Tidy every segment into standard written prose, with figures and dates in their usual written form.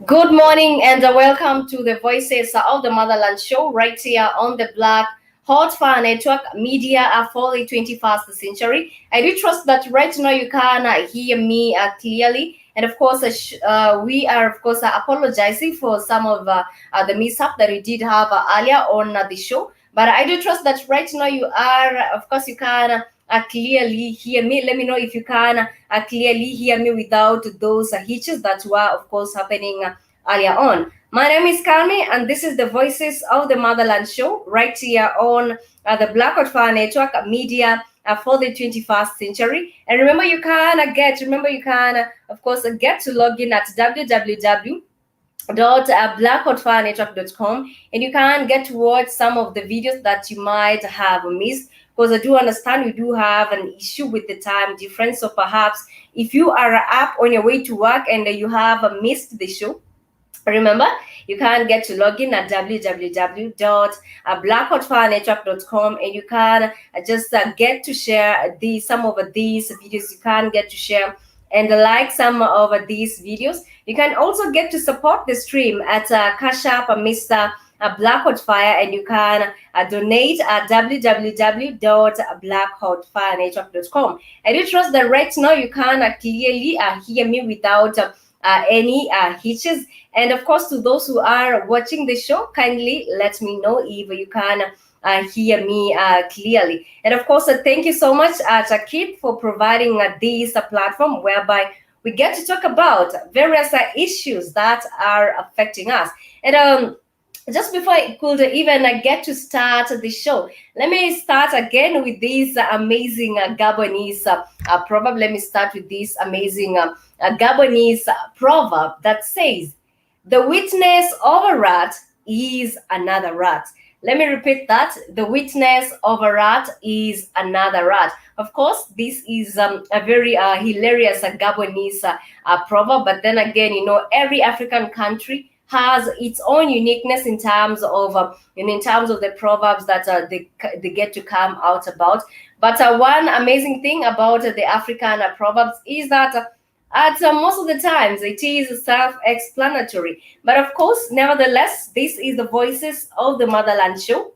Good morning and welcome to the Voices of the Motherland show right here on the Black Hot Fire Network Media for the 21st century. I do trust that right now you can hear me clearly. And of course, we are, of course, apologizing for some of the mishap that we did have earlier on the show. But I do trust that right now you are, of course, you can clearly hear me. Let me know if you can clearly hear me without those hitches that were, of course, happening earlier on. My name is Kami, and this is the Voices of the Motherland show right here on the Black Hot Fire Network Media for the 21st century. And remember, you can of course, get to log in at www.blackhotfirenetwork.com, and you can get to watch some of the videos that you might have missed, because I do understand we do have an issue with the time difference. So perhaps if you are up on your way to work and you have missed the show, remember, you can get to log in at www.blackhotfirenetwork.com, and you can just get to share some of these videos. You can get to share and like some of these videos. You can also get to support the stream at Cash App Mr. Black Hot Fire, and you can donate at www.blackhotfirenetwork.com. I do trust that right now you can clearly hear me without any hitches. And of course, to those who are watching the show, kindly let me know if you can hear me clearly. And of course, thank you so much, Kit, for providing this platform whereby we get to talk about various issues that are affecting us. And just before I could even get to start the show, let me start again with this amazing Gabonese proverb. Let me start with this amazing Gabonese proverb that says, "The witness of a rat is another rat." Let me repeat that. The witness of a rat is another rat. Of course, this is a very hilarious Gabonese proverb. But then again, every African country has its own uniqueness in terms of the proverbs that they get to come out about. But one amazing thing about the African proverbs is that most of the times it is self-explanatory. But of course, nevertheless, this is the Voices of the Motherland show.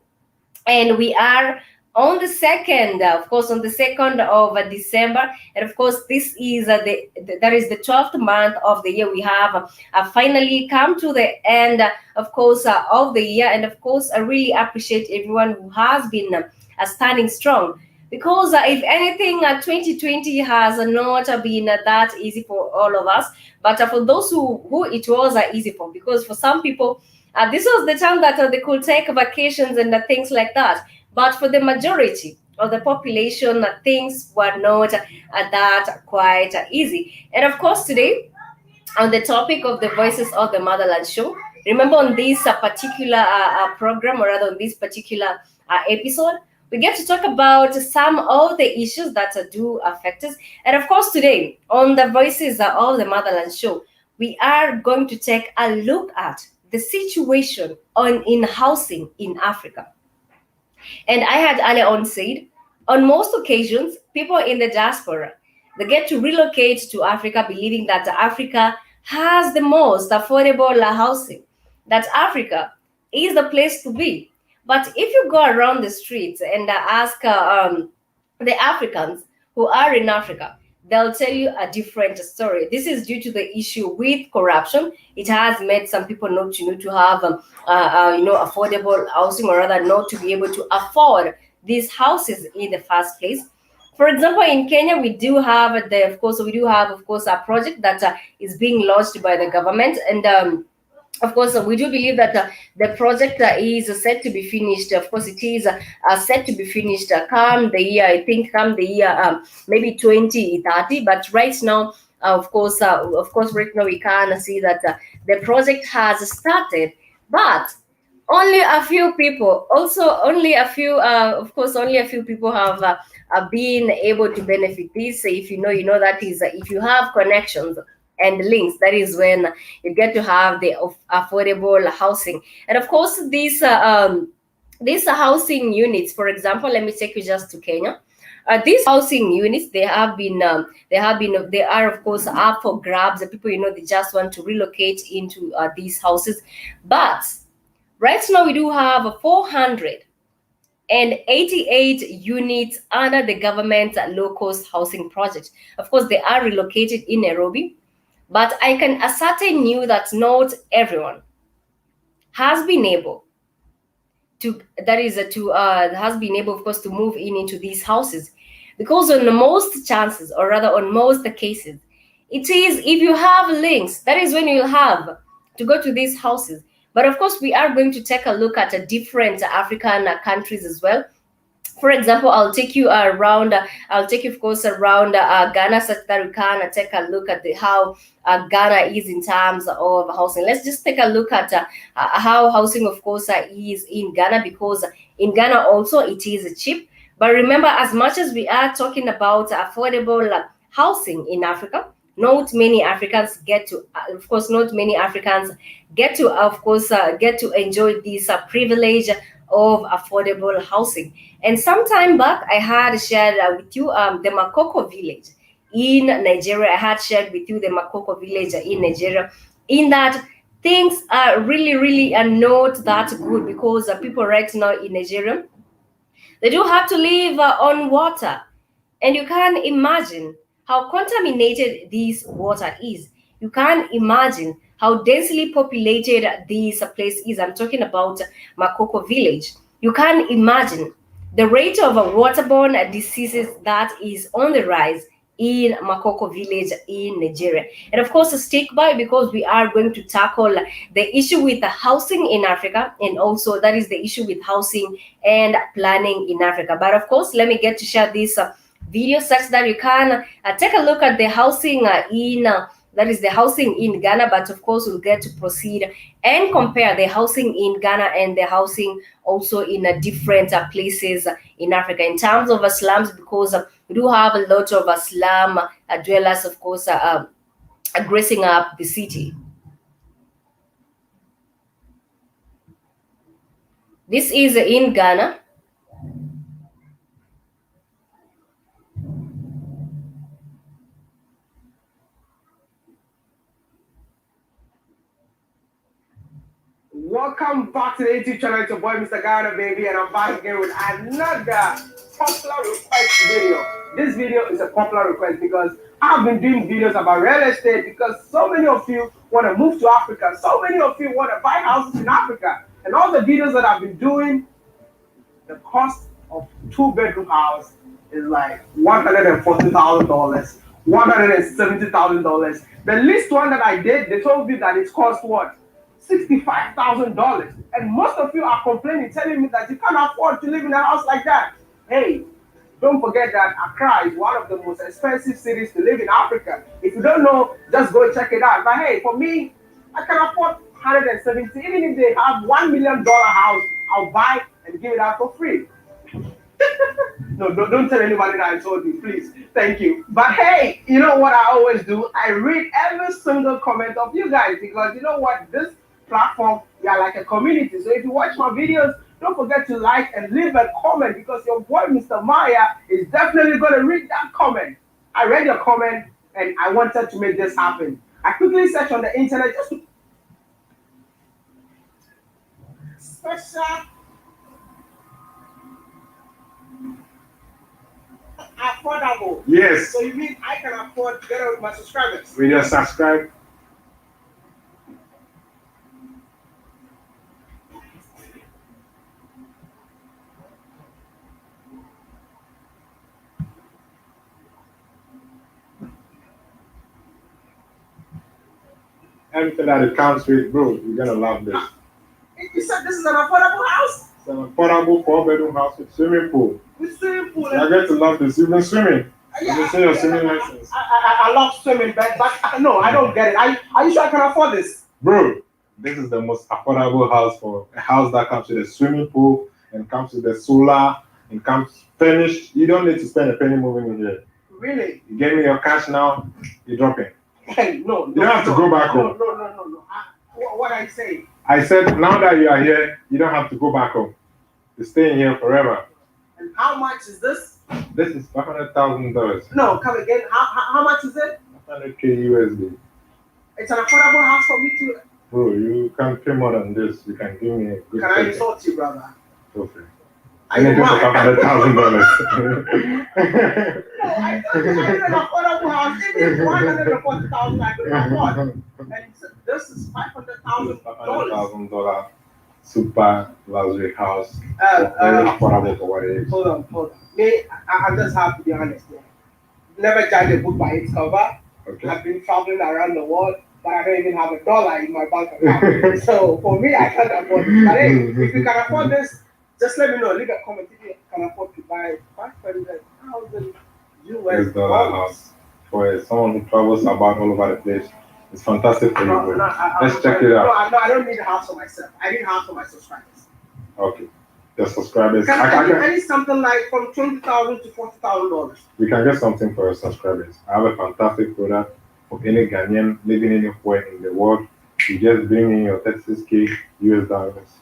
and we are on the second, of course, on the 2nd of December. And of course, this is that is the 12th month of the year. We have finally come to the end, of course, of the year. And of course, I really appreciate everyone who has been standing strong, because if anything, 2020 has not been that easy for all of us. But for those who it was easy for, because for some people, this was the time that they could take vacations and things like that. But for the majority of the population, things were not that quite easy. And of course, today, on the topic of the Voices of the Motherland show, remember on this particular program, or rather on this particular episode, we get to talk about some of the issues that do affect us. And of course, today on the Voices of the Motherland show, we are going to take a look at the situation on in housing in Africa. And I had earlier on said, on most occasions, people in the diaspora, they get to relocate to Africa believing that Africa has the most affordable housing, that Africa is the place to be. But if you go around the streets and ask the Africans who are in Africa, they'll tell you a different story. This is due to the issue with corruption. It has made some people not to have affordable housing, or rather not to be able to afford these houses in the first place. For example, in Kenya, we do have of course a project that is being launched by the government. And of course, we do believe that the project is set to be finished. Of course, it is set to be finished come the year, I think, come the year maybe 2030. But right now, right now we can see that the project has started, but only a few people, also only a few, only a few people have been able to benefit this. If you know, you know, that is if you have connections and links, that is when you get to have the affordable housing. And of course, these housing units, for example, let me take you just to Kenya. These housing units, they are of course up for grabs. The people, they just want to relocate into these houses. But right now we do have 488 units under the government's low-cost housing project. Of course, they are relocated in Nairobi, but I can ascertain you that not everyone has been able to has been able, of course, to move in into these houses, because on most chances, or rather on most cases, it is if you have links, that is when you'll have to go to these houses. But of course, we are going to take a look at different African countries as well. For example, I'll take you, of course, around Ghana, such that we can take a look at how Ghana is in terms of housing. Let's just take a look at how housing, of course, is in Ghana, because in Ghana also it is cheap. But remember, as much as we are talking about affordable housing in Africa, not many Africans get to, not many Africans get to, get to enjoy this privilege of affordable housing. And some time back, I had shared with you the Makoko village in Nigeria. I had shared with you the Makoko village in Nigeria, in that things are really, really are not that good, because people right now in Nigeria, they do have to live on water. And you can imagine how contaminated this water is. You can imagine how densely populated this place is. I'm talking about Makoko village. You can imagine the rate of waterborne diseases that is on the rise in Makoko village in Nigeria. And of course, stick by, because we are going to tackle the issue with the housing in Africa, and also that is the issue with housing and planning in Africa. But of course, let me get to share this video such that you can take a look at the housing in that is the housing in Ghana. But of course, we'll get to proceed and compare the housing in Ghana and the housing also in different places in Africa in terms of slums, because we do have a lot of slum dwellers, of course, gracing up the city. This is in Ghana. Welcome back to the YouTube channel. It's your boy Mr. Ghana baby, and I'm back again with another popular request video. This video is a popular request because I've been doing videos about real estate because so many of you want to move to Africa. So many of you want to buy houses in Africa. And all the videos that I've been doing, the cost of 2-bedroom house is like $140,000, $170,000. The least one that I did, they told me that it cost what? $65,000. And most of you are complaining, telling me that you can't afford to live in a house like that. Hey, don't forget that Accra is one of the most expensive cities to live in Africa. If you don't know, just go check it out. But hey, for me, I can afford 170. Even if they have $1 million house, I'll buy and give it out for free. No, don't tell anybody that I told you, please. Thank you. But hey, you know what I always do? I read every single comment of you guys because you know what? This platform, we are like a community. So if you watch my videos, don't forget to like and leave a comment because your boy, Mr. Maya, is definitely going to read that comment. I read your comment and I wanted to make this happen. I quickly searched on the internet just to special affordable. Yes. So you mean I can afford together with my subscribers? We just subscribe. Everything that it comes with, bro, you're gonna love this. You said this is an affordable house? It's an affordable 4-bedroom house with swimming pool. With swimming pool. You're going to love this. You've been swimming. You say your swimming license. I love swimming, but no, I don't get it. Are you sure I can afford this? Bro, this is the most affordable house for a house that comes with a swimming pool and comes with the solar and comes finished. You don't need to spend a penny moving in here. Really? You get me your cash now, you drop it. Hey, no. You don't have to go back home. No. What I say? I said, now that you are here, you don't have to go back home. You're staying here forever. And how much is this? This is $500,000. No, come again. How much is it? $500K USD. It's an affordable house for me to. Bro, you can pay more than this. You can give me a good. Can I insult you, brother? Okay. I need for $500,000. No, I thought you had an affordable house. Even 140,000, I could afford. And this is $500,000. $500,000 super luxury house. Very affordable for what it is. Hold on. Me, I just have to be honest here. Never judge a book by its cover. Okay. I've been traveling around the world, but I don't even have $1 in my bank account. So for me, I can't afford it. But hey, if you can afford this, just let me know. Leave a comment if you can afford to buy $500,000 US dollar house for someone who travels about all over the place. It's fantastic for you. Let's check it out. No, I don't need a house for myself. I need a house for my subscribers. Okay. The subscribers. I need something like from $20,000 to $40,000. We can get something for your subscribers. I have a fantastic product for any Ghanaian living anywhere in the world. You just bring in your 36K US dollars.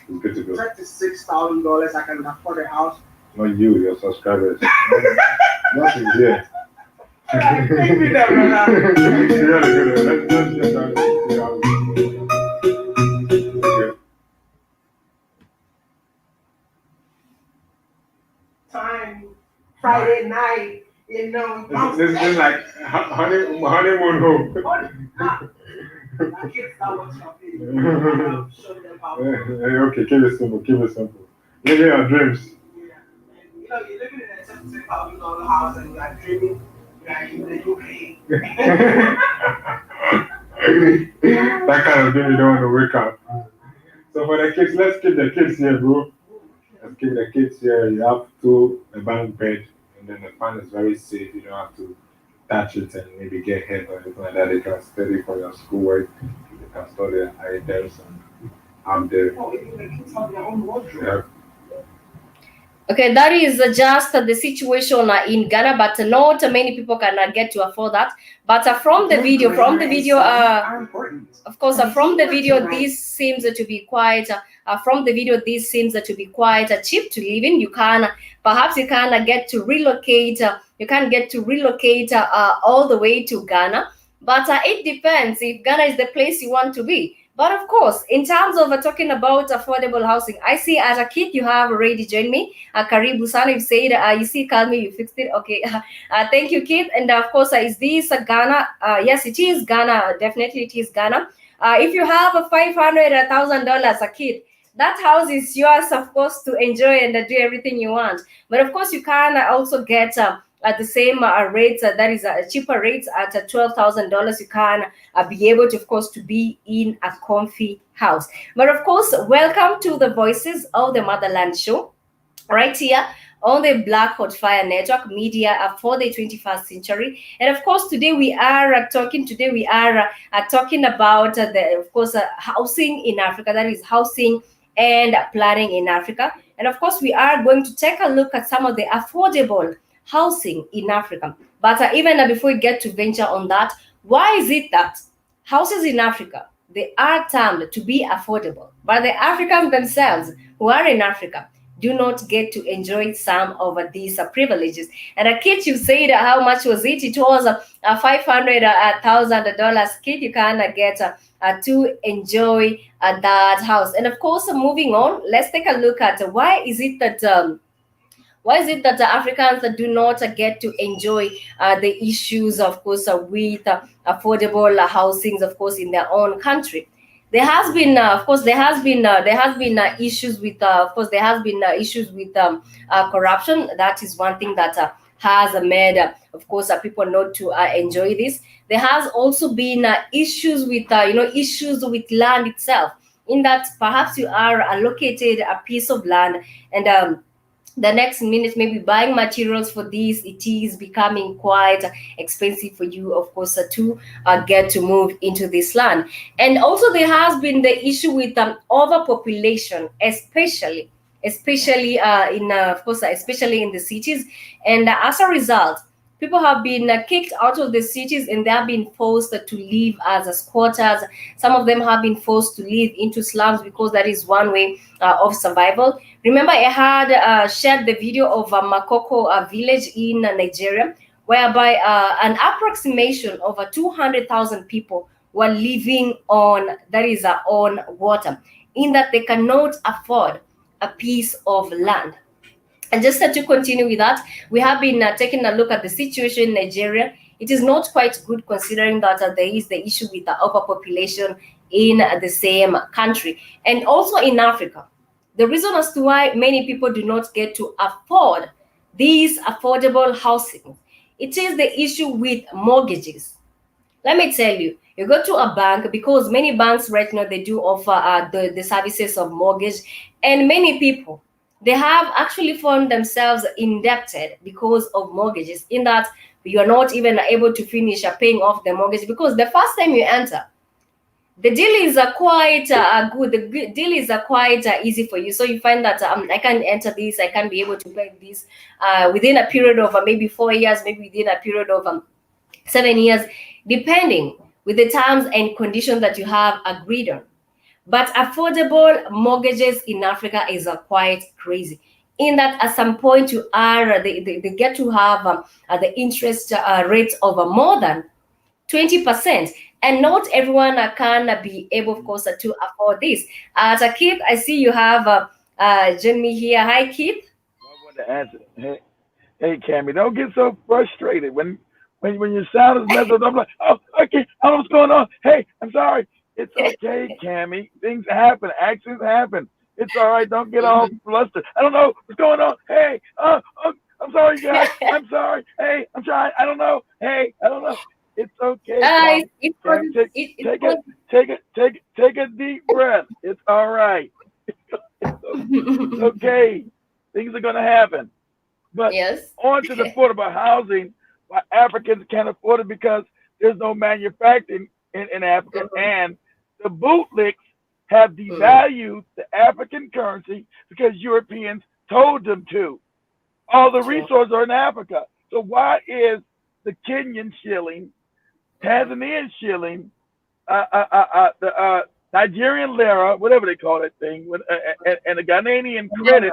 It's good to go. $36,000. I can afford a house. Not you, your subscribers. That is here. Thank you, brother. Time, Friday night, you know. This is like honeymoon home. Okay, keep it simple. Living your dreams. Yeah. You know, you're living in a $76,000 house and you are dreaming. In the UK. That kind of thing you don't want to wake up. So for the kids, let's keep the kids here, bro. Let's keep the kids here. You have a bunk bed, and then the fan is very safe. You don't have to touch it and maybe get hit or anything like that. They can study for your schoolwork. They can store their items and have their. Oh, even the kids have their own wardrobe. Yeah. Okay, that is just the situation in Ghana, but not many people can get to afford that. But from the video, of course, from the video, this seems to be quite. This seems to be quite cheap to live in. You can get to relocate. You can get to relocate all the way to Ghana. But it depends if Ghana is the place you want to be. But of course, in terms of talking about affordable housing, I see as a kid you have already joined me. Karibu Sana, you said, you see, call me, you fixed it. Okay. Thank you, kid. And of course, is this Ghana? Yes, it is Ghana. Definitely, it is Ghana. If you have a $500,000 a kid, that house is yours, of course, to enjoy and do everything you want. But of course, you can also get at the same rates, that is cheaper rates at $12,000. You can be able to, of course, to be in a comfy house. But of course, welcome to the Voices of the Motherland show right here on the Black Hot Fire Network Media for the 21st century. And of course, today we are talking about the, of course, housing in Africa. That is housing and planning in Africa. And of course, we are going to take a look at some of the affordable housing in Africa. But even before we get to venture on that, why is it that houses in Africa, they are termed to be affordable, but the Africans themselves who are in Africa do not get to enjoy some of these privileges? And a kid, you said, how much was it? It was a $500,000 kid. You can get to enjoy that house. And of course, moving on, let's take a look at why is it that the Africans do not get to enjoy the issues, of course, with affordable housings, of course, in their own country? There has been, of course, there has been issues with, of course, there has been issues with corruption. That is one thing that has made, of course, people not to enjoy this. There has also been issues with, issues with land itself. In that, perhaps you are allocated a piece of land, and the next minute maybe buying materials for this, it is becoming quite expensive for you, of course, to get to move into this land. And also there has been the issue with overpopulation, especially in of course, especially in the cities. And as a result, people have been kicked out of the cities, and they have been forced to live as squatters. Some of them have been forced to live into slums because that is one way of survival. Remember, I had shared the video of Makoko village in Nigeria, whereby an approximation of 200,000 people were living on, that is on water, in that they cannot afford a piece of land. And just to continue with that, we have been taking a look at the situation in Nigeria. It is not quite good, considering that there is the issue with the overpopulation in the same country. And also in Africa, the reason as to why many people do not get to afford these affordable housing, it is the issue with mortgages. Let me tell you, you go to a bank, because many banks right now, they do offer the services of mortgage, and many people, they have actually found themselves indebted because of mortgages, in that you are not even able to finish paying off the mortgage, because the first time you enter, the deal is quite good. The deal is quite easy for you. So you find that I can enter this, I can be able to pay this within a period of maybe 4 years, maybe within a period of 7 years, depending with the terms and conditions that you have agreed on. But affordable mortgages in Africa is quite crazy. In that, at some point, you are they get to have the interest rates of more than 20%. And not everyone can be able, of course, to afford this. As a kid, I see you have Jenny here. Hi, Keith. I want to answer. Hey, Cammy, don't get so frustrated when your sound is messed up. I'm like, oh, okay, I don't know what's going on. Hey, I'm sorry. It's okay, Cammy. Things happen. Accidents happen. It's all right. Don't get all flustered. I don't know what's going on. Hey, I'm sorry, guys. I'm sorry. Hey, I'm trying. I don't know. Hey, I don't know. It's okay, Cammy. Cammy, take a deep breath. It's all right. It's okay. Things are gonna happen. But Yes. on to the affordable housing, why Africans can't afford it because there's no manufacturing in Africa, and the bootlicks have devalued the African currency because Europeans told them to. All the resources are in Africa. So why is the Kenyan shilling, Tanzanian shilling, the Nigerian lira, whatever they call that thing, and the Ghanaian credit,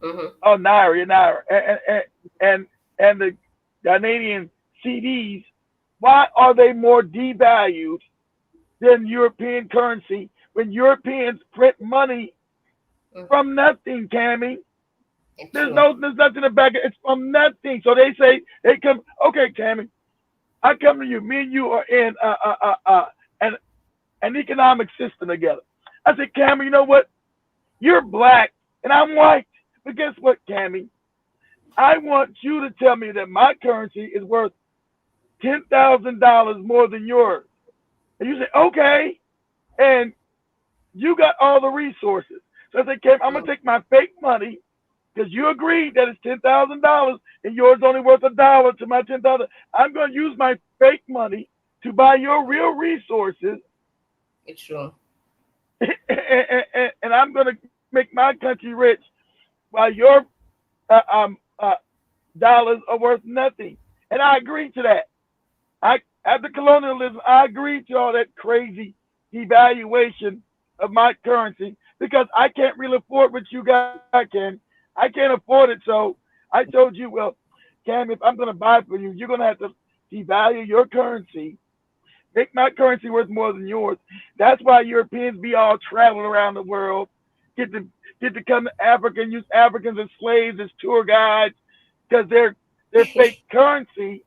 oh naira, and the Ghanaian CDs, why are they more devalued than European currency when Europeans print money Mhm. from nothing, Cammy. It's There's true. no, there's nothing in the back. It's from nothing. So they say they come. Okay, Cammy, I come to you. Me and you are in an an economic system together. I said, Cammy, you know what? You're black and I'm white. But guess what, Cammy? I want you to tell me that my currency is worth $10,000 more than yours. And you say, okay. And you got all the resources. So I said, Cam, I'm gonna Mm. take my fake money because you agreed that it's $10,000 and yours only worth $1 to my 10,000. I'm gonna use my fake money to buy your real resources, It's true. and I'm gonna make my country rich while your uh, um, uh, dollars are worth nothing. And I agreed to that. I After colonialism, I agreed to all that crazy devaluation of my currency because I can't really afford what you got, Cam. I can't afford it. So I told you, well, Cam, if I'm going to buy for you, you're going to have to devalue your currency, make my currency worth more than yours. That's why Europeans be all traveling around the world, get to get to come to Africa and use Africans as slaves, as tour guides, because their fake currency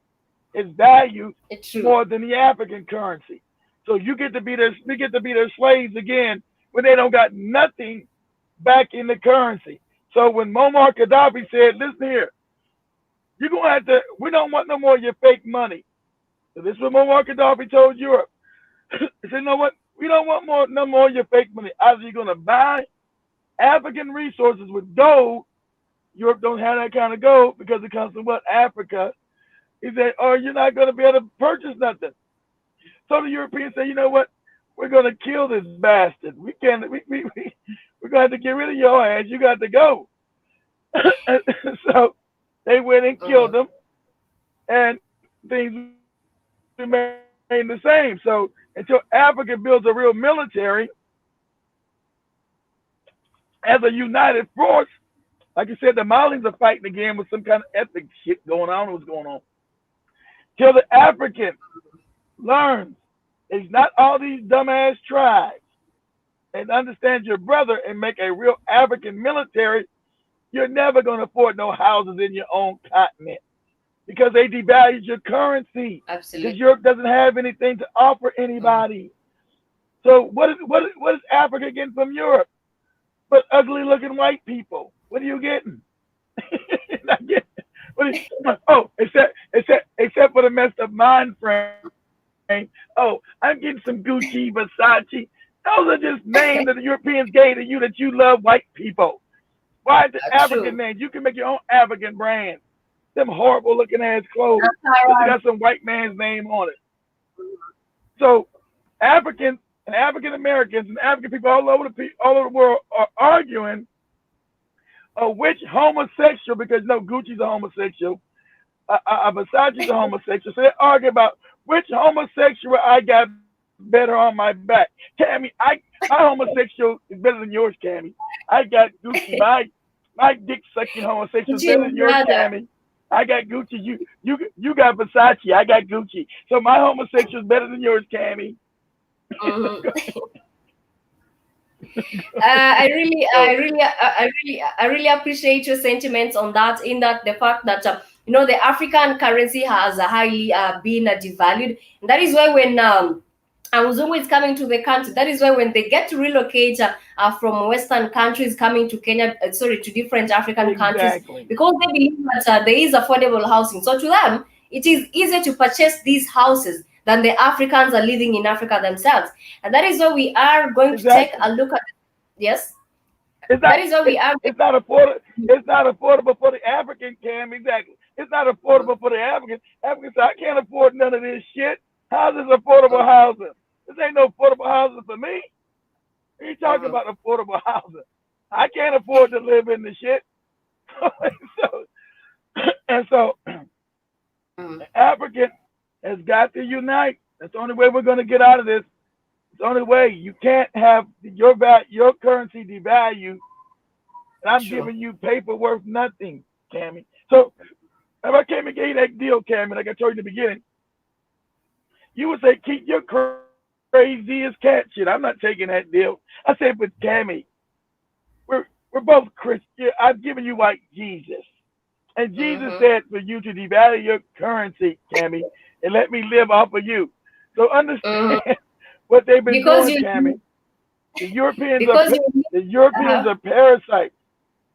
is valued It's true. more than the African currency. So we get to be their slaves again when they don't got nothing back in the currency. So when Muammar Gaddafi said, "Listen here, you're gonna have to. We don't want no more of your fake money." So this is what Muammar Gaddafi told Europe. He said, "You know what? We don't want no more of your fake money. Either you're gonna buy African resources with gold. Europe don't have that kind of gold because it comes from what Africa." He said, "Or you're not gonna be able to purchase nothing." So the Europeans say, "You know what? We're gonna kill this bastard. We can't. We're gonna have to get rid of your ass. You got to go." So they went and killed Mhm. them, and things remain the same. So until Africa builds a real military as a united force, like you said, the Malians are fighting again with some kind of ethnic shit going on. What's going on? Till the African learns it's not all these dumbass tribes and understand your brother and make a real African military, you're never going to afford no houses in your own continent because they devalued your currency because Absolutely. Europe doesn't have anything to offer Mhm. anybody. So what is Africa getting from Europe? But ugly looking white people. What are you getting? Not getting- oh, except for the messed up mind frame. Oh, I'm getting some Gucci, Versace. Those are just names that the Europeans gave to you that you love white people. Why is it African True. names? You can make your own African brand. Them horrible looking ass clothes, but you Apparel. got some white man's name on it. So Africans and African Americans and African people all over the world are arguing which homosexual, because no, Gucci's a homosexual, Versace's a homosexual. So they argue about which homosexual I got better on my back. Cammy, my homosexual is better than yours, Cammy. I got Gucci. My dick sucking homosexual is Gucci better and than yours, Prada. Cammy. I got Gucci. You got Versace. I got Gucci. So my homosexual is better than yours, Cammy. Mhm. So I really appreciate your sentiments on that. In that, the fact that the African currency has highly been devalued. And that is why when Mzungu is coming to the country, that is why when they get to relocate from Western countries coming to Kenya, sorry, to different African countries, exactly, because they believe that there is affordable housing. So to them, it is easier to purchase these houses than the Africans are living in Africa themselves. And that is why we are going to take exactly. a look at, yes, It's that not is why we are it's not affordable. It's not affordable for the African, Cam. Exactly. It's not going. affordable for the African. Africans say, I can't afford none of this shit. How's this affordable housing? This ain't no affordable housing for me. What are you talking Mhm. about affordable housing? I can't afford to live in the shit. so and so Mhm. the African has got to unite. That's the only way we're gonna get out of this. It's the only way. You can't have your currency devalued and I'm True. giving you paper worth nothing, Cammy. So if I came and gave you that deal, Cammy, like I told you in the beginning, you would say keep your currency. crazy as cat shit. I'm not taking that deal. I said, but Tammy, we're both Christian. I've given you like Jesus. And Jesus Mm-hmm. said for you to devalue your currency, Tammy, and let me live off of you. So Mm-hmm. understand what they've been Because doing, you Tammy. The Europeans are because you the Europeans uh-huh. are parasites.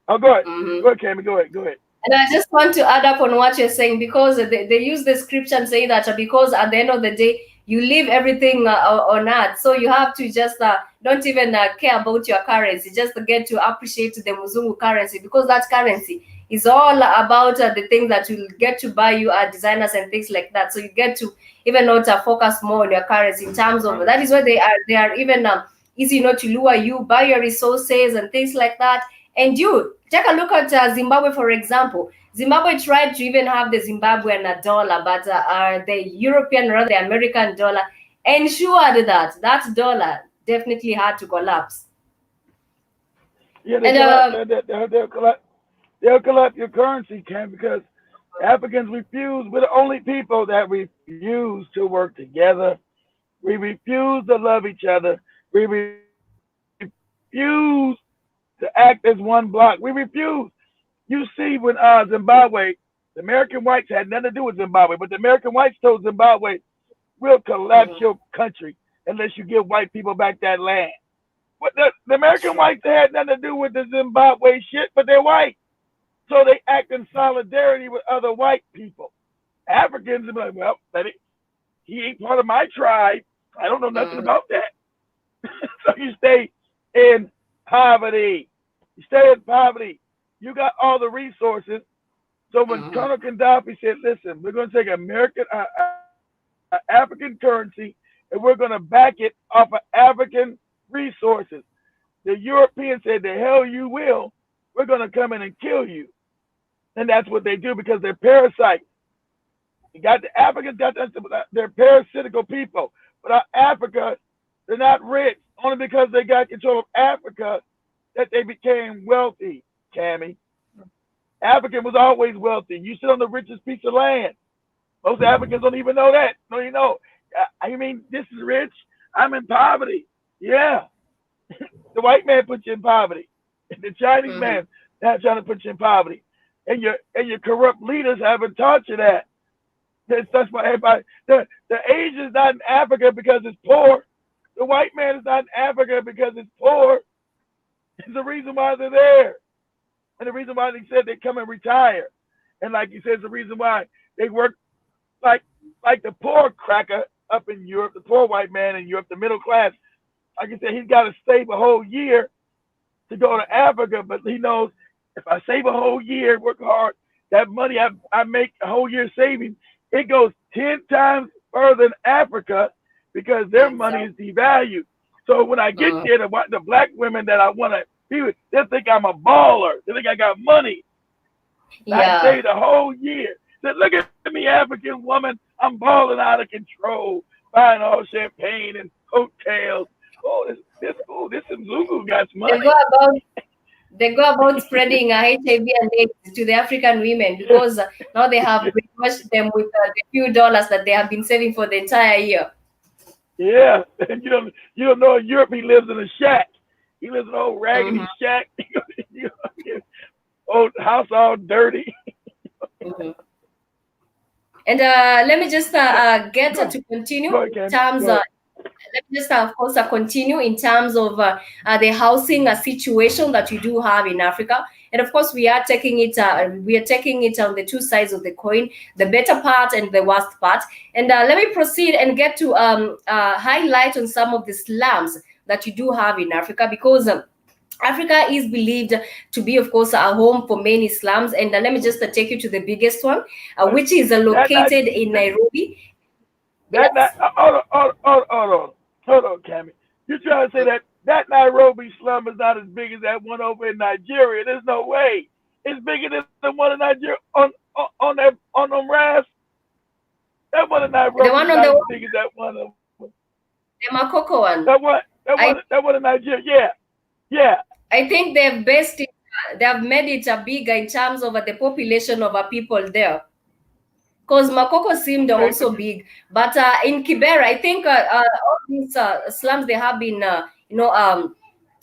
Oh, go ahead. Mm-hmm. Go ahead, Tammy. Go ahead. Go ahead. And I just want to add up on what you're saying because they use the scripture and say that because at the end of the day, you leave everything on earth. So you have to just don't even care about your currency, just get to appreciate the Muzungu currency because that currency is all about the things that will get to buy you designers and things like that. So you get to even not focus more on your currency in terms of that is why they are even easy not to lure you, buy your resources and things like that. And you take a look at Zimbabwe, for example. Zimbabwe tried to even have the Zimbabwean dollar, but the European or the American dollar ensured that that dollar definitely had to collapse. Yeah, they And collapse. They'll collapse. They'll collapse your currency, Cam, because Africans refuse. We're the only people that refuse to work together. We refuse to love each other. We refuse to act as one block. We refuse. You see, when Zimbabwe, the American whites had nothing to do with Zimbabwe, but the American whites told Zimbabwe, "We'll collapse mhm, your country unless you give white people back that land." What the American whites had nothing to do with the Zimbabwe shit, but they're white, so they act in solidarity with other white people. Africans are like, well, let it. He ain't part of my tribe. I don't know nothing mhm, about that. So you stay in poverty. You stay in poverty. You got all the resources. So when mhm, Colonel Gaddafi said, listen, we're going to take American, African currency and we're going to back it off of African resources. The Europeans said, the hell you will. We're going to come in and kill you. And that's what they do because they're parasites. You got the Africans, they're parasitical people. But Africa, they're not rich only because they got control of Africa that they became wealthy, Tammy. Africa was always wealthy. You sit on the richest piece of land. Most Africans don't even know that. No, you know. I mean, this is rich. I'm in poverty. Yeah. The white man puts you in poverty. The Chinese mhm. man not trying to put you in poverty. And your corrupt leaders haven't taught you that. That's why everybody the Asian is not in Africa because it's poor. The white man is not in Africa because it's poor. It's the reason why they're there. And the reason why they said they come and retire. And like you said, it's the reason why they work like like the poor cracker up in Europe, the poor white man in Europe, the middle class. Like I said, he's got to save a whole year to go to Africa, but he knows if I save a whole year, work hard, that money I make a whole year saving, it goes 10 times further than Africa because their money is Exactly. devalued. So when I get Mhm. there, the black women that I want to be with, they think I'm a baller. They think I got money. I Yeah. saved a whole year. Said, look at me, African woman. I'm balling out of control, buying all champagne and hotels. This Zungu got They go money. about they go about spreading HIV and AIDS to the African women Yeah, because now they have brainwashed them with the few dollars that they have been saving for the entire year. yeah. And you don't know in Europe he lives in a shack. He lives in an old Mhm, raggedy shack. Old house all dirty. mhm. And let me just get Go, to continue go ahead, in Cam. terms. Go ahead. Let me just, of course, continue in terms of the housing situation that we do have in Africa. And of course, we are taking it on the two sides of the coin, the better part and the worst part. And let me proceed and get to highlight on some of the slums that you do have in Africa because. Africa is believed to be, of course, a home for many slums. And let me just take you to the biggest one, But which is that not located in Nairobi. that not Yes, hold on, Cammy. You trying to say that Nairobi slum is not as big as that one over in Nigeria? There's no way. It's bigger than the one in Nigeria on them rafts. That one in the Nairobi is one on not as the big as that one. Makoko one. That one that I one that one in Nigeria. Yeah, yeah. I think they have made it bigger in terms of the population of people there. because Makoko seemed Okay, also big. But in Kibera, I think all these slums, they have been,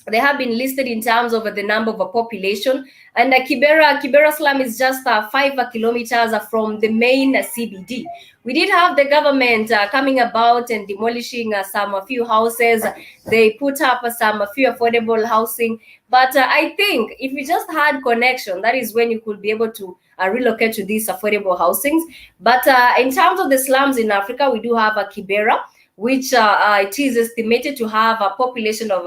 they have been listed in terms of the number of a population. And Kibera slum is just 5 kilometers from the main CBD. We did have the government coming about and demolishing some a few houses. They put up some a few affordable housing. But I think if you just had connection, that is when you could be able to relocate to these affordable housings. But in terms of the slums in Africa, we do have a Kibera, which it is estimated to have a population of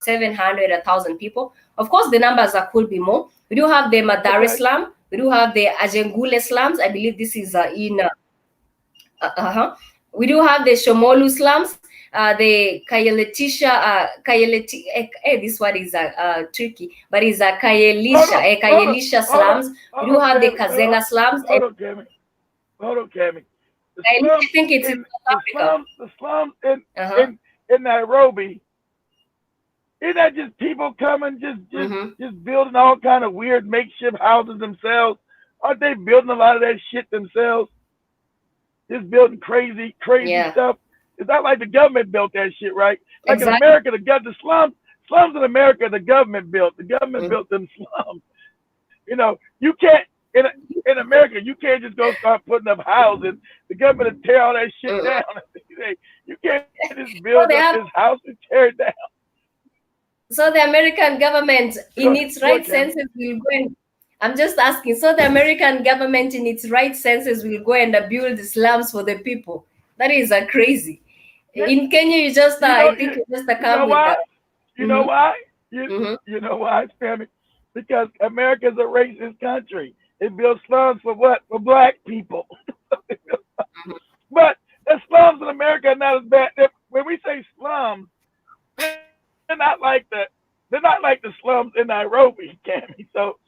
700,000 people. Of course, the numbers could be more. We do have the Madare okay. slum. We do have the Ajengule slums. I believe this is in. We do have the Shomolu slums. The this one is tricky, but it's a Hold on, hold on, Kayelisha hold on, slums. We hold do on, have the Cammy. Kazenga slums. Hold on, Cammy. Hold on, Cammy. The I slums think it's in in South Africa. the slums Uh-huh. in Nairobi. Isn't that just people coming, Mm-hmm. just building all kind of weird makeshift houses themselves? Aren't they building a lot of that shit themselves? Just building crazy Yeah, stuff. It's not like the government built that shit, right? Like in exactly. America, the slums in America, the government built. The government Mhm. built them slums. You know, you can't in America, you can't just go start putting up houses. The government will tear all that shit Mm-mm. down. You can't just build So up they this have house and tear it down. So the American government, in its Go, right Cammy. senses, will go and I'm just asking. So the American government, in its right senses, will go and build slums for the people. That is crazy. Yeah, In Kenya, you just, you know, I think, you just you know come with why? that. You know Mm-hmm, why? You mm-hmm, you know why, Cammy? Because America's a racist country. It builds slums for what? For black people. But the slums in America are not as bad. When we say slums, they're not like the slums in Nairobi, Cammy. So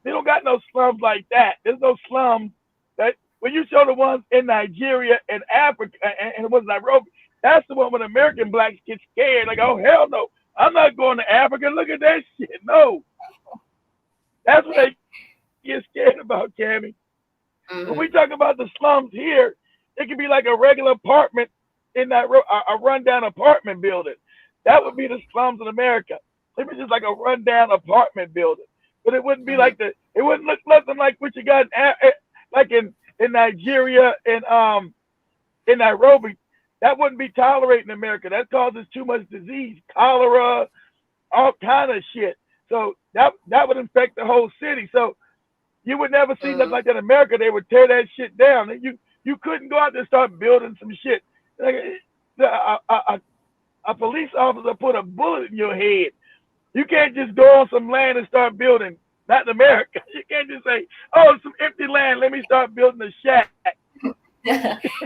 they don't got no slums like that. There's no slums that when you show the ones in Nigeria and Africa and it was Nairobi, that's the one when American blacks get scared. Like, oh hell no, I'm not going to Africa. Look at that shit. No, that's what they get scared about, Cammy. When we talk mm-hmm. about the slums here, it could be like a regular apartment in that a rundown apartment building. That would be the slums in America. It was just like a rundown apartment building, but it wouldn't be Mm-hmm. like it wouldn't look nothing like what you got like in Nigeria and in Nairobi. That wouldn't be tolerated in America. That causes too much disease, cholera, all kind of shit. So that would infect the whole city. So you would never see nothing Mm-hmm. like that in America. They would tear that shit down. And you couldn't go out there and start building some shit. Like, a police officer put a bullet in your head. You can't just go on some land and start building. Not in America. You can't just say, "Oh, some empty land. Let me start building a shack."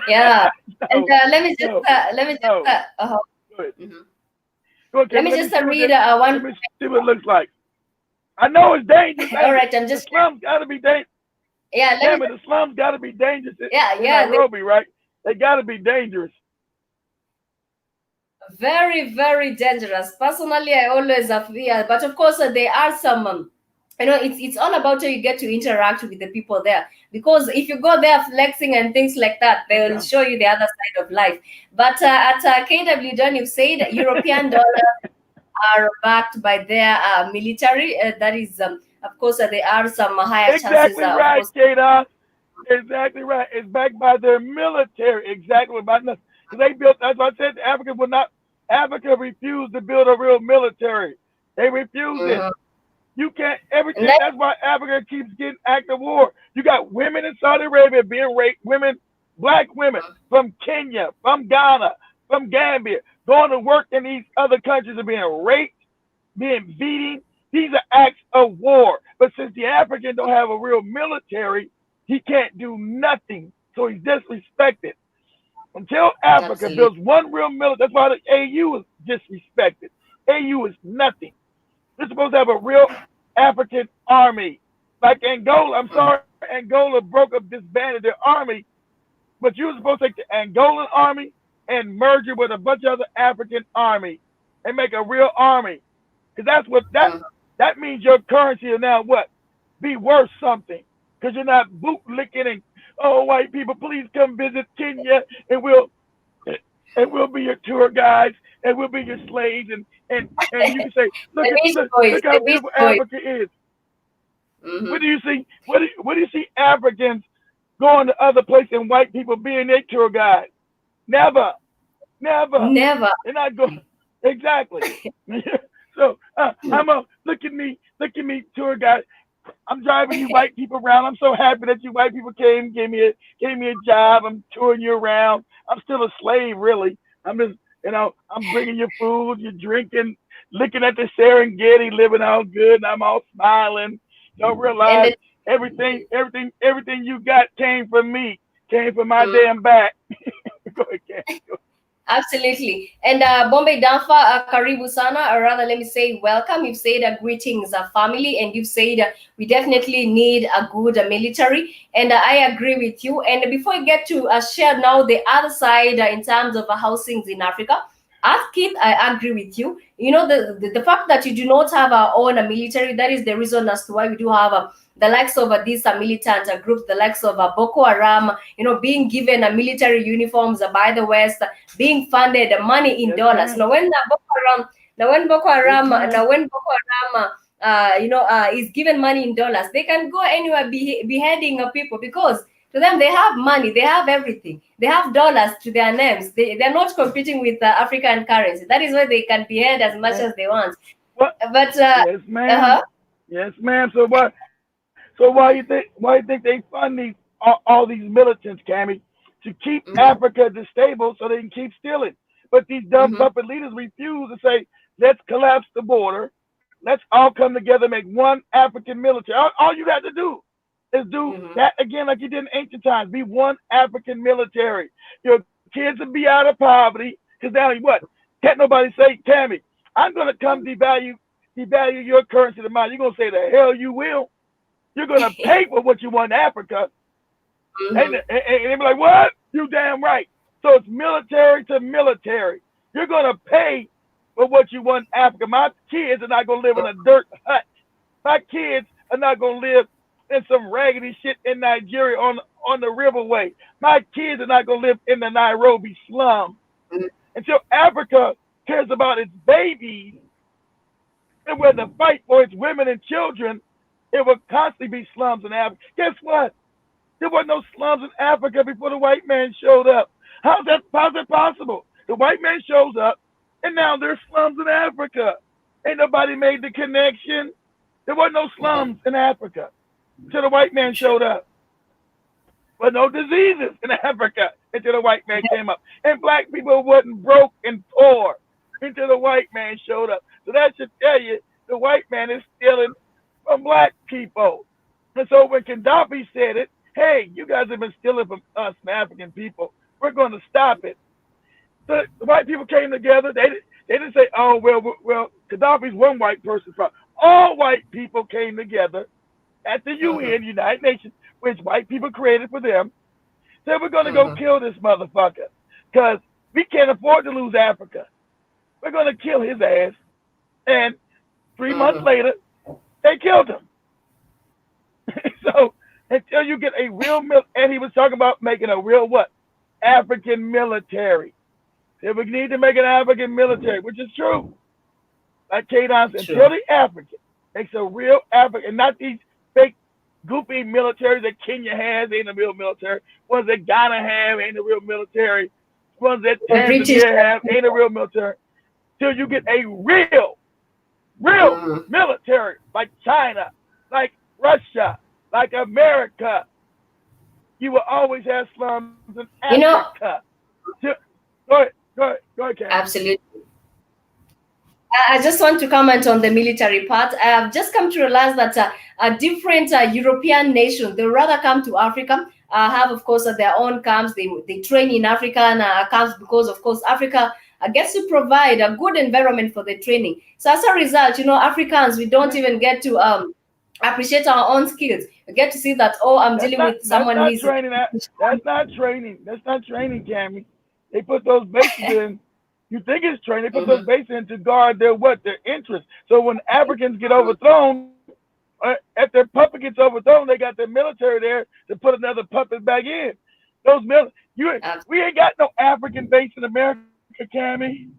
Yeah. And No, no, let me just, no. Go ahead. mhm. Go ahead, Let Kevin. me Let me just see what read that. one. Let me see what it looks like. I know it's dangerous, All ain't it? right, I'm The just, slums got to be dangerous. yeah, let me Kevin, the slums got to be dangerous yeah, in yeah. Nairobi, right? They got to be dangerous. Very, very dangerous. Personally, I always fear, but of course, there are some. It's all about how you get to interact with the people there. Because if you go there flexing and things like that, they will Okay. show you the other side of life. But at KW John, you've said European dollars are backed by their military. That is, of course, there are some higher chances. Exactly Of right, course. Kata. Exactly right. It's backed by their military. Exactly about nothing. Because they built. That's what I said. Africa would not. Africa refused to build a real military. They refused it. Mhm. You can't And everything. then, That's why Africa keeps getting active war. You got women in Saudi Arabia being raped. Women, black women from Kenya, from Ghana, from Gambia, going to work in these other countries are being raped, being beaten. These are acts of war. But since the African don't have a real military, he can't do nothing. So he's disrespected. Until Africa absolutely. builds one real military, that's why the AU is disrespected. AU is nothing. They're supposed to have a real African army. Like Angola, I'm sorry, Angola broke up, disbanded their army, but you were supposed to take the Angolan army and merge it with a bunch of other African army and make a real army. Because that's what Mhm. that means your currency will now what? Be worth something. Because you're not bootlicking and Oh, white people, please come visit Kenya, and we'll be your tour guides, and we'll be your slaves, and you can say, look The at beach boys, look how the beach beautiful boys. Africa is. What Mm-hmm. do you see? What do you see Africans going to other places and white people being their tour guide? Never, never. Never. They're not going. Exactly. So I'm a look at me, tour guide. I'm driving you white people around. I'm so happy that you white people came, gave me a job. I'm touring you around. I'm still a slave, really. I'm just, I'm bringing you food, you're drinking, looking at the Serengeti, living all good, and I'm all smiling. Don't And realize the, everything you got came from me, came from my mm, damn back. Go ahead, Cam. absolutely. And Bombay Danfa, Karibu Sana, or rather, let me say welcome. You've said greetings, family, and you've said we definitely need a good military. And I agree with you. And before I get to share now the other side in terms of housings in Africa, as Keith, I agree with you. You know, the fact that you do not have our own military, that is the reason as to why we do have the likes of these militant groups, the likes of Boko Haram, being given military uniforms by the West, being funded money in Yes, dollars. ma'am. Yes, Now ma'am. when Boko Haram is given money in dollars, they can go anywhere beheading people because to them they have money, they have everything, they have dollars to their names. They're not competing with African currency. That is why they can behead as much And as they want. what? But Yes, ma'am. uh-huh. Yes, ma'am. So what? So why you think they fund all these militants, Cammy, to keep Mm-hmm. Africa stable so they can keep stealing? But these dumb Mm-hmm. puppet leaders refuse to say, let's collapse the border, let's all come together, make one African military. All you got to do is do Mm-hmm. that again, like you did in ancient times. Be one African military. Your kids will be out of poverty because now what? Can't nobody say, Cammy, I'm gonna come devalue your currency to mine. You're gonna say the hell you will. You're gonna pay for what you want in Africa. And, Mm-hmm. and, and they be like, what? You damn right. So it's military to military. You're gonna pay for what you want in Africa. My kids are not gonna live in a dirt hut. My kids are not gonna live in some raggedy shit in Nigeria on the riverway. My kids are not gonna live in the Nairobi slum. Until Africa cares about its babies and where to fight for its women and children, it will constantly be slums in Africa. Guess what? There were no slums in Africa before the white man showed up. How's that possible? The white man shows up, and now there's slums in Africa. Ain't nobody made the connection. There were no slums in Africa until the white man True. showed up. But no diseases in Africa until the white man came up. And black people wasn't broke and poor until the white man showed up. So that should tell you the white man is stealing from black people. And so when Gaddafi said it, hey, you guys have been stealing from us, from African people. We're going to stop it. The white people came together. They didn't say, oh, well, Gaddafi's one white person's problem. All white people came together at the Mm-hmm. UN, United Nations, which white people created for them. Said we're going to go Mm-hmm. kill this motherfucker because we can't afford to lose Africa. We're going to kill his ass. And 3 months Mm-hmm. later, they killed him. So until you get a real and he was talking about making a real what? African military. Said we need to make an African military, which is true. Like Kadon said, until True. the African makes a real African, not these fake goofy militaries that Kenya has, ain't a real military. Ones that Ghana have ain't a real military. Ones that The British. Tanzania have ain't a real military. Till you get a real Mm. military like China, like Russia, like America. You will always have slums in You know, Africa. Go ahead, Cammy. absolutely. I just want to comment on the military part. I have just come to realize that different European nations, they rather come to Africa, have, of course, their own camps. They train in African camps because, of course, Africa gets to provide a good environment for the training. So as a result, Africans, we don't Yeah, even get to appreciate our own skills. We get to see that, oh, I'm that's dealing not with that's someone who not is. training. That's not training. That's not training, Cammy. They put those bases in. You think it's training? They put those Mhm. bases in to guard their what? Their interests. So when Africans get overthrown, oh, if their puppet gets overthrown, they got their military there to put another puppet back in. We ain't got no African base in America, Cammy.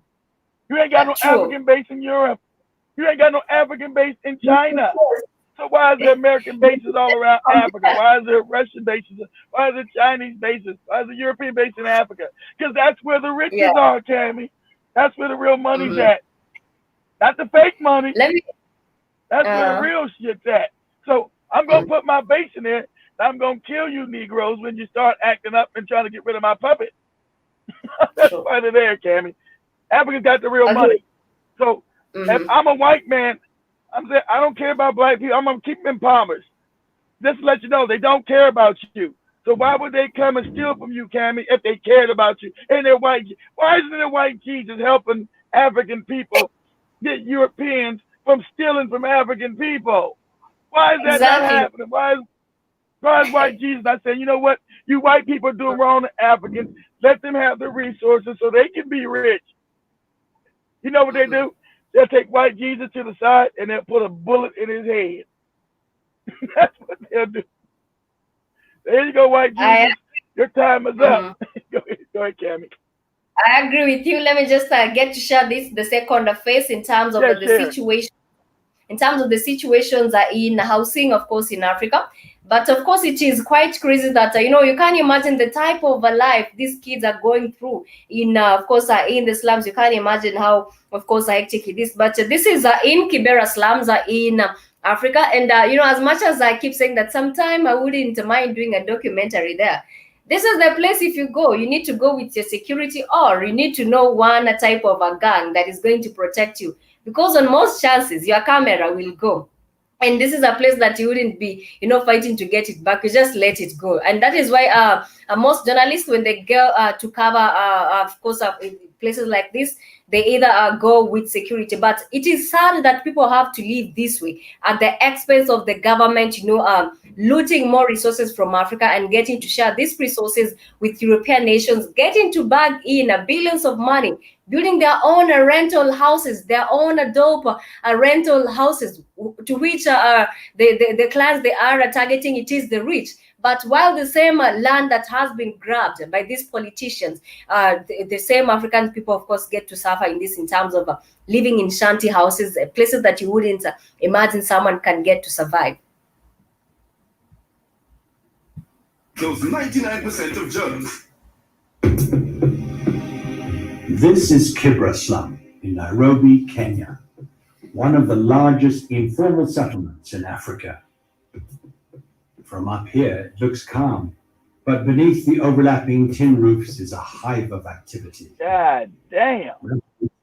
You ain't got no African base in Europe. You ain't got no African base in China. So why is there American bases all around Africa? Why is there Russian bases? Why is there Chinese bases? Why is there European base in Africa? Because that's where the riches are, Cammy. That's where the real money's at. Not the fake money. That's where the real shit's at. So I'm going to put my base in there. I'm going to kill you Negroes when you start acting up and trying to get rid of my puppet. That's why they're there, Cammy. Africa's got the real money. So if I'm a white man, I'm saying I don't care about black people. I'm going to keep them in Palmers. Just to let you know, they don't care about you. So why would they come and steal from you, Cammy, if they cared about you? And they're white. Why isn't a white Jesus helping African people get Europeans from stealing from African people? Why is that not happening? Why is white Jesus not saying, you know what? You white people are doing wrong to Africans. Let them have the resources so they can be rich. You know what they do? They'll take white Jesus to the side and they'll put a bullet in his head. That's what they'll do. There you go, white Jesus. Your time is up. Go ahead, Cammy. I agree with you. Let me just get to share the second phase in terms of the situation. In terms of the situations in housing, of course, in Africa. But of course, it is quite crazy that, you can't imagine the type of life these kids are going through in, of course, in the slums. You can't imagine how, of course, hectic it is. But this is in Kibera slums in Africa. And, as much as I keep saying that sometime I wouldn't mind doing a documentary there. This is the place, if you go, you need to go with your security, or you need to know one type of a gun that is going to protect you. Because on most chances, your camera will go. And this is a place that you wouldn't be, fighting to get it back. You just let it go. And that is why most journalists, when they go to cover, of course, places like this, they either go with security. But it is sad that people have to live this way at the expense of the government, looting more resources from Africa and getting to share these resources with European nations, getting to bag in billions of money, building their own rental houses, their own dope rental houses, to which the class they are targeting, it is the rich. But while the same land that has been grabbed by these politicians, the same African people, of course, get to suffer in this in terms of living in shanty houses, places that you wouldn't imagine someone can get to survive. Those 99% of germs. This is Kibra Slum in Nairobi, Kenya, one of the largest informal settlements in Africa. From up here, it looks calm, but beneath the overlapping tin roofs is a hive of activity. God damn.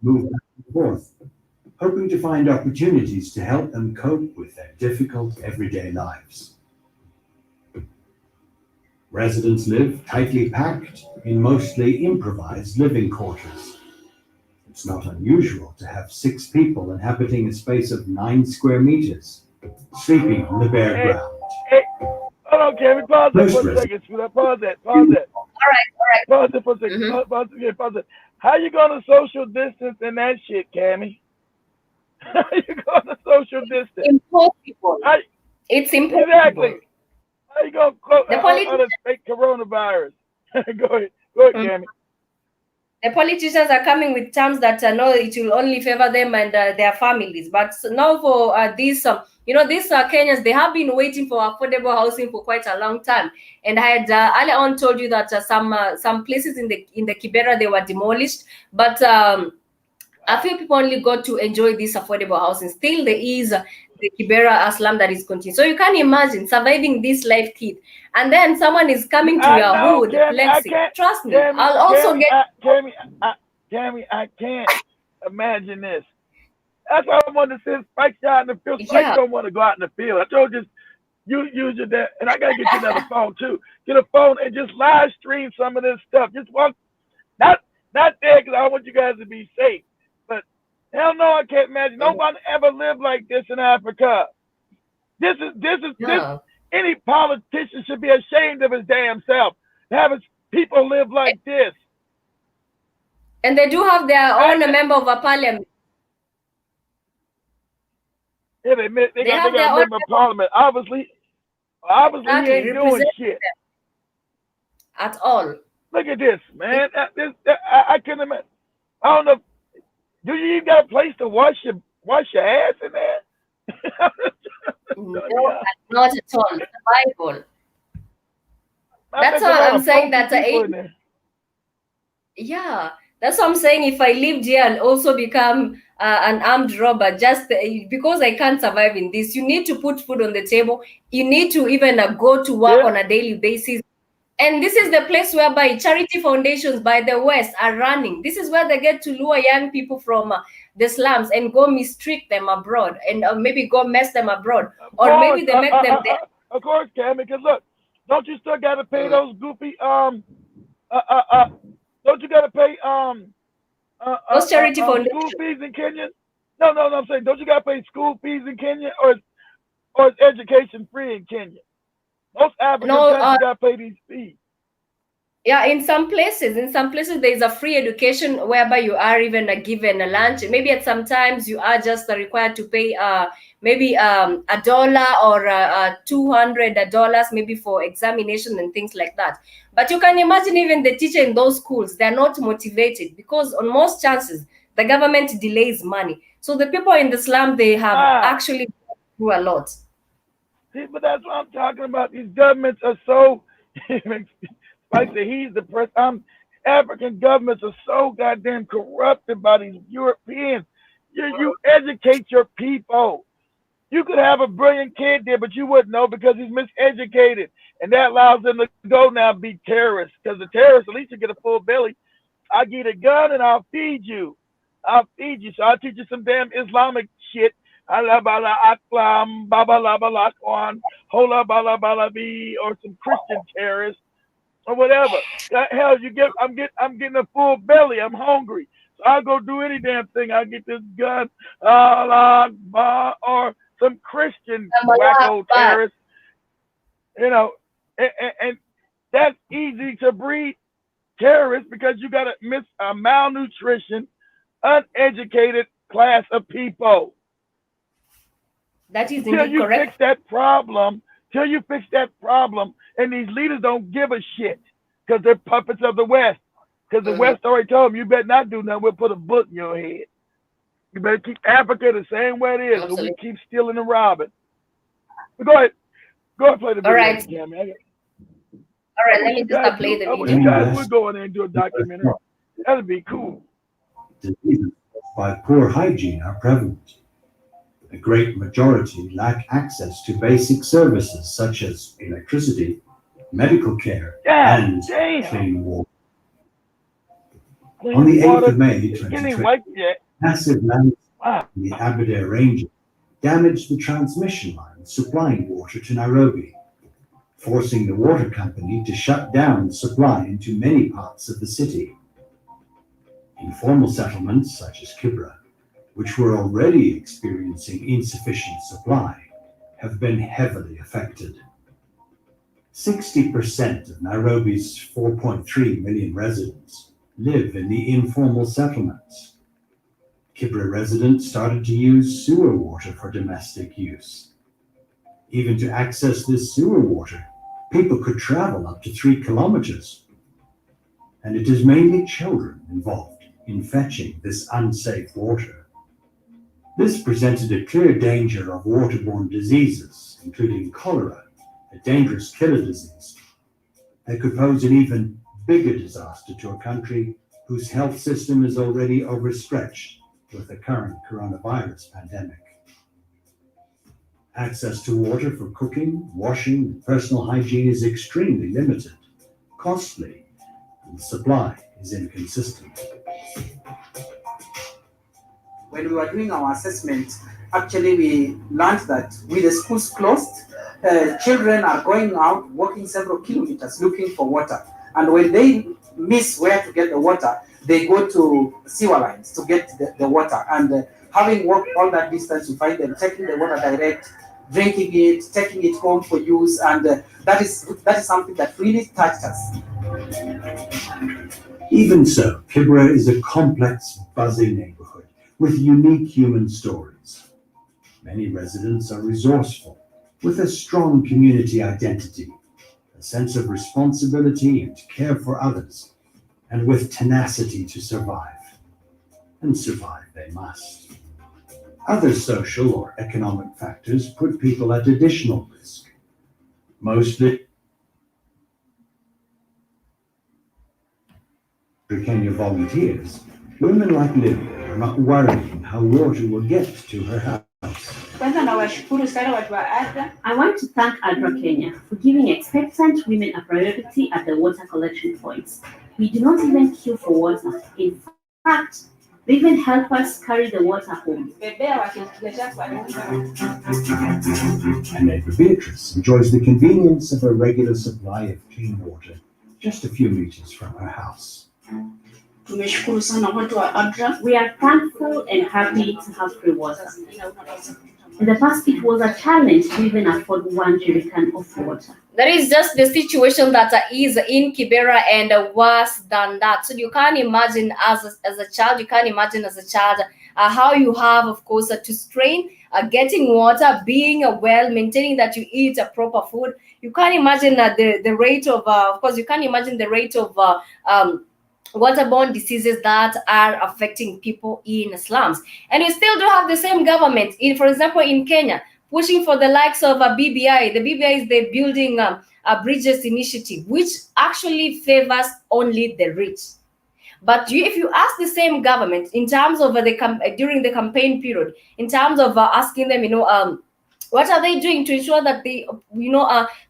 Move back and forth, hoping to find opportunities to help them cope with their difficult everyday lives. Residents live tightly packed in mostly improvised living quarters. It's not unusual to have 6 people inhabiting a space of 9 square meters, sleeping on the bare ground. Hold on, Cammy, pause that for a second. Pause that. All right. Pause it for a second. Pause it. How you gonna social distance in that shit, Cammy? How you gonna social distance? Impossible. It's impossible. Exactly. How you gonna close the fake coronavirus? Go ahead, Cammy. The politicians are coming with terms that no, it will only favor them and their families. But now for these, these Kenyans, they have been waiting for affordable housing for quite a long time. And I had earlier on told you that some places in the Kibera, they were demolished, but a few people only got to enjoy this affordable housing. Still, there is the Kibera slum that is continuing. So you can imagine surviving this life, kid, and then someone is coming to your hood, flexing. Trust me, I'll also get. Cammy, I can't imagine this. That's why I want to send Spike out in the field. Spike don't want to go out in the field. I told you use your dad, and I gotta get you another phone too. Get a phone and just live stream some of this stuff. Just walk, not there because I want you guys to be safe. But hell no, I can't imagine. No one ever lived like this in Africa. This. Any politician should be ashamed of his damn self. Having people live like this. And they do have their own member of a parliament. Yeah, they They got have their a own member of parliament. Obviously he exactly ain't doing representing shit. at all. Look at this, man. I couldn't imagine. I don't know. Do you even got a place to wash your ass in there? No, Telling you, not at all. Survival. I That's think a why lot I'm of saying funky that people in there. yeah, that's what I'm saying. If I lived here and also become an armed robber, just because I can't survive in this, you need to put food on the table. You need to even go to work Yeah. on a daily basis. And this is the place whereby charity foundations by the West are running. This is where they get to lure young people from the slums and go mistreat them abroad and maybe go mess them abroad. Of Or course, maybe they make them there. of course, Cam. Because look, don't you still got to pay Mm. those goofy uh, uh, uh don't you got to pay Those charity school foundations. fees in Kenya? No. I'm saying, don't you got to pay school fees in Kenya, or is education free in Kenya? Most African No, countries got to pay these fees. yeah, in some places there is a free education whereby you are even given a lunch. Maybe at some times you are just required to pay maybe $1 or $200 maybe for examination and things like that. But you can imagine even the teacher in those schools, they're not motivated because on most chances the government delays money. So the people in the slum, they have Ah, actually gone through a lot. see, but that's what I'm talking about. These governments are so like he's the press. African governments are so goddamn corrupted by these Europeans. You educate your people. You could have a brilliant kid there, but you wouldn't know because he's miseducated, and that allows them to go now and be terrorists. Because the terrorists, at least you get a full belly. I'll get a gun and I'll feed you. I'll feed you. So I'll teach you some damn Islamic shit. Allah bala aklam, baba la bala kwan, hola bala bala bi, or some Christian terrorists or whatever. Hell, I'm getting a full belly. I'm hungry. So I'll go do any damn thing. I'll get this gun, Allah Akbar, or some Christian wacko But terrorist, you know, and that's easy to breed terrorists because you got a malnutrition, uneducated class of people. that is Till indeed you fix correct. that problem, and these leaders don't give a shit because they're puppets of the West. Because the Mhm. West already told them, you better not do nothing. We'll put a bullet in your head. You better keep Africa the same way it is, but we Absolutely. keep stealing and robbing. But go ahead. Go and play the All video, right. Tammy. All I right, let wish me you just guys play the I wish video. you In guys West would go in there and do a documentary. That'd be cool. diseases caused by poor hygiene are prevalent. A great majority lack access to basic services such as electricity, medical care, God and damn. clean water. On Clean the 8th water. of May You can't even 2020, wipe yet. massive landslides Wow. in the Aberdare Ranges damaged the transmission line supplying water to Nairobi, forcing the water company to shut down supply into many parts of the city. Informal settlements such as Kibra, which were already experiencing insufficient supply, have been heavily affected. 60% of Nairobi's 4.3 million residents live in the informal settlements. Kibra residents started to use sewer water for domestic use. Even to access this sewer water, people could travel up to 3 kilometers. And it is mainly children involved in fetching this unsafe water. This presented a clear danger of waterborne diseases, including cholera, a dangerous killer disease that could pose an even bigger disaster to a country whose health system is already overstretched with the current coronavirus pandemic. Access to water for cooking, washing, and personal hygiene is extremely limited, costly, and the supply is inconsistent. When we were doing our assessment, actually we learned that with the schools closed, children are going out walking several kilometers looking for water. And when they miss where to get the water, they go to sewer lines to get the water. And having walked all that distance, you find them taking the water direct, drinking it, taking it home for use. And that is something that really touched us. Even so, Kibra is a complex, buzzing neighborhood with unique human stories. Many residents are resourceful, with a strong community identity, a sense of responsibility and care for others, and with tenacity to survive. And survive they must. Other social or economic factors put people at additional risk. Mostly for Kenya volunteers, women like Libya are not worrying how water will get to her house. I want to thank Adra Kenya for giving expectant women a priority at the water collection points. We do not even queue for water. In fact, they even help us carry the water home. And neighbor Beatrice enjoys the convenience of a regular supply of clean water just a few meters from her house. We are thankful and happy to have free water. In the past, it was a challenge to even afford 1 jerrycan of water. That is just the situation that is in Kibera, and worse than that. So you can't imagine as a child, how you have, of course, to strain getting water, being well, maintaining that you eat proper food. You can't imagine the rate of course, you can't imagine the rate of waterborne diseases that are affecting people in slums. And you still do have the same government, for example, in Kenya, pushing for the likes of BBI. The BBI is the Building Bridges Initiative, which actually favors only the rich. But if you ask the same government in terms of during the campaign period, in terms of asking them, what are they doing to ensure that they,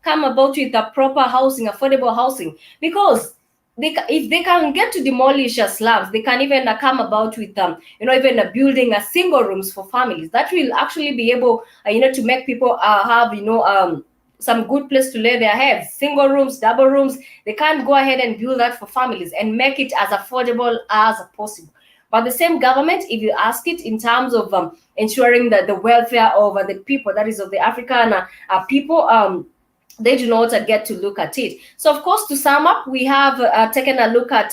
come about with a proper housing, affordable housing? Because if they can get to demolish slums, they can even come about with even building single rooms for families. That will actually be able to make people have some good place to lay their heads. Single rooms, double rooms, they can't go ahead and build that for families and make it as affordable as possible. But the same government, if you ask it in terms of ensuring that the welfare of the people, that is of the African people, they do not get to look at it. So, of course, to sum up, we have taken a look at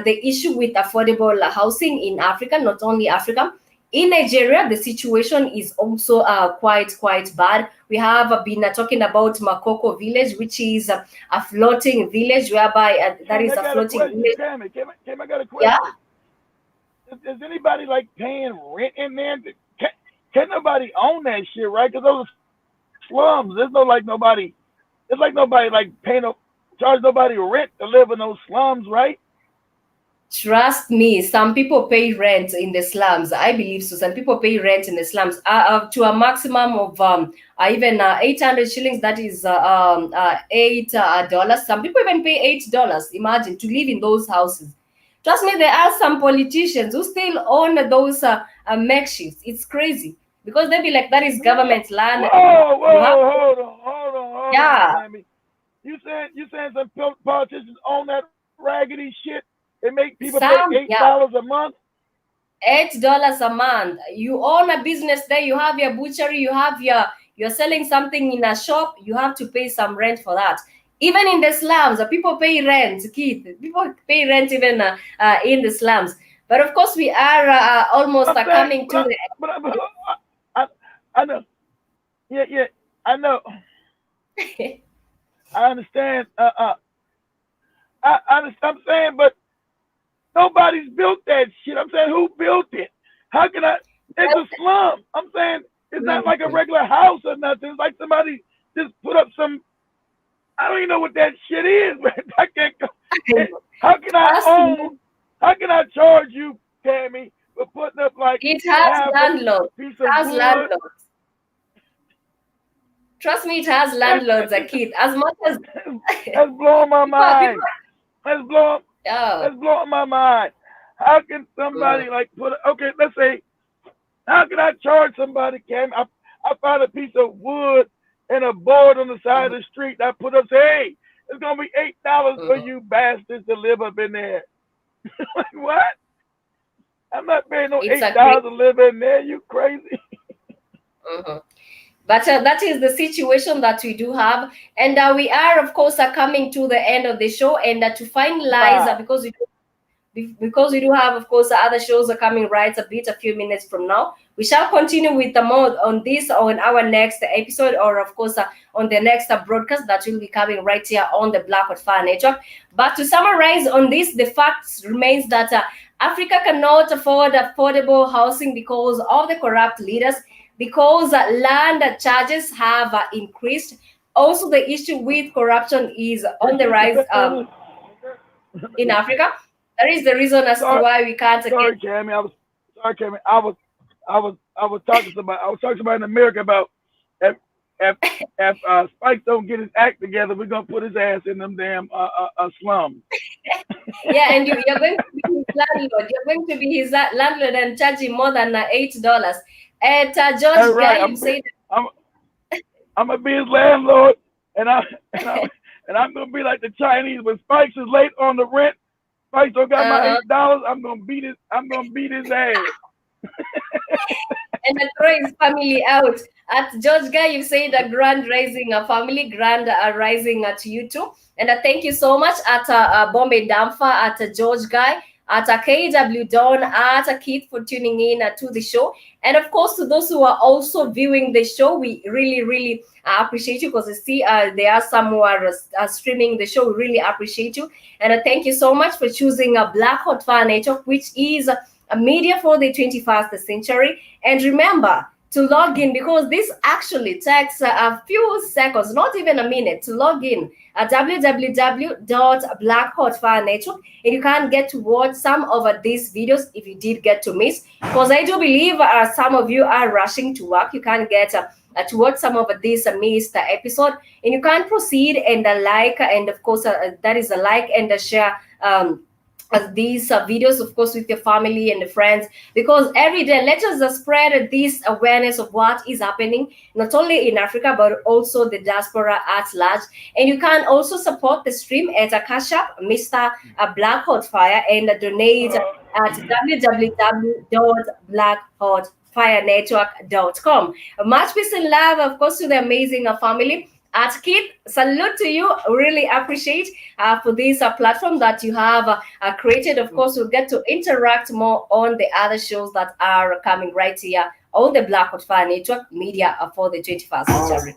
the issue with affordable housing in Africa, not only Africa. In Nigeria, the situation is also quite bad. We have been talking about Makoko village, which is a floating village, whereby that is a floating village. Tammy, I got a question. Yeah. Is anybody like paying rent in there? Can't nobody own that shit, right? Because those are slums. There's no like nobody. It's like nobody like charge nobody rent to live in those slums, right? Trust me, some people pay rent in the slums. I believe so. Some people pay rent in the slums to a maximum of even 800 shillings. That is $8. Some people even pay $8. Imagine to live in those houses. Trust me, there are some politicians who still own those makeshifts. It's crazy because they'll be like, that is government land. Whoa, hold on, yeah. Sammy. You saying some politicians own that raggedy shit? They make people pay $8 a month. $8 a month. You own a business there. You have your butchery. You have you're selling something in a shop. You have to pay some rent for that. Even in the slums, people pay rent. Keith, people pay rent even in the slums. But of course, we are almost coming to the. I know. Yeah, I know. I understand. I'm saying, but nobody's built that shit. I'm saying, who built it? How can I? It's a slum. I'm saying it's not like a regular house or nothing. It's like somebody just put up some. I don't even know what that shit is, man. I can't go. How can I charge you, Tammy, for putting up like it has landlords? It has landlords. Trust me, it has landlords, a kid. As much as that's blowing my mind. That's blowing my mind. How can somebody like put? Okay, let's say, how can I charge somebody? Cam, I found a piece of wood and a board on the side of the street. I put up, say, hey, it's gonna be $8 for you bastards to live up in there. Like what? I'm not paying no $8 to live in there. You crazy? But that is the situation that we do have, and we are, of course, coming to the end of the show. And to finalize, because we do have, of course, other shows are coming right a few minutes from now. We shall continue with the more on this on our next episode, or of course on the next broadcast that will be coming right here on the Black Hot Fire Network. But to summarize on this, the facts remains that Africa cannot afford affordable housing because of the corrupt leaders, because land charges have increased. Also, the issue with corruption is on the rise in Africa. That is the reason as to why we can't Sorry, get. Cammy. Cammy. I was talking to somebody in America about if Spike don't get his act together, we're gonna put his ass in them damn slums. Yeah, and you're going to be his landlord. You're going to be his landlord and charge him more than $8. And George That's right. Guy, you say I'm gonna be his landlord, and I'm gonna be like the Chinese when Spikes is late on the rent. Spikes don't got my $8. I'm gonna beat his ass. and throw his family out. At George Guy, you say the grand rising family, grand rising to you too. And thank you so much at Bombay Damfa, at George Guy, at KW Dawn, at Keith for tuning in to the show. And of course, to those who are also viewing the show, we really, really appreciate you, because I see there are some who are streaming the show. We really appreciate you. And thank you so much for choosing a Black Hot Fire Network, which is a media for the 21st century. And remember to log in, because this actually takes a few seconds, not even a minute, to log in at www.blackhotfirenetwork, and you can get to watch some of these videos if you did get to miss, because I do believe some of you are rushing to work. You can get to watch some of these missed episode, and you can proceed and like, and of course that is a like and a share these videos, of course, with your family and friends, because every day let us spread this awareness of what is happening not only in Africa but also the diaspora at large. And you can also support the stream at a Cash App, Mr. Black Hot Fire, and donate at www.blackhotfirenetwork.com. Much peace and love, of course, to the amazing family. At Keith, salute to you. Really appreciate for this platform that you have created. Of course, we'll get to interact more on the other shows that are coming right here on the Black Hot Fire Network, media for the 21st century.